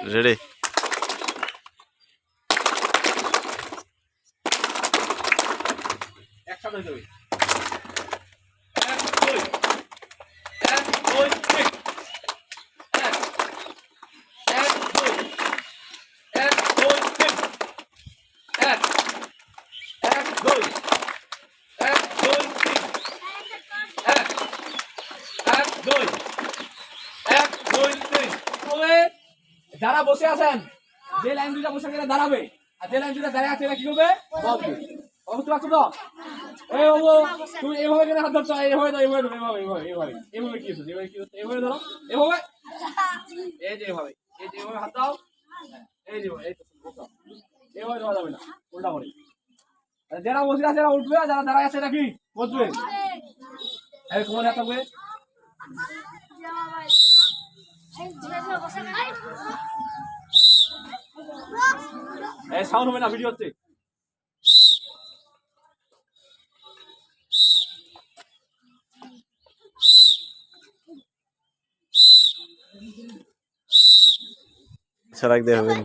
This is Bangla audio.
রেডি একসাথে হয়ে যাবে যারা বসে আছেন যে লাইন দুটা বসে গেলে দাঁড়াবে আর যে লাইন দুটা দাঁড়িয়ে আছে কি করবে বলবে বুঝতে পারছো তো এই বাবু তুমি এইভাবে কেন হাত ধরছো এইভাবে দাও এইভাবে এইভাবে এইভাবে এইভাবে কি হচ্ছে এইভাবে ধরো এইভাবে এই যে এইভাবে হাত দাও এই যে এই তো এইভাবে ধরা যাবে না উল্টা করে যারা বসে আছে এরা উঠবে যারা দাঁড়ায় আছে নাকি বসবে এই কোন হাত থাকবে এই সাউন্ড হবে না ভিডিও হচ্ছে ছাড়া দেওয়া হবে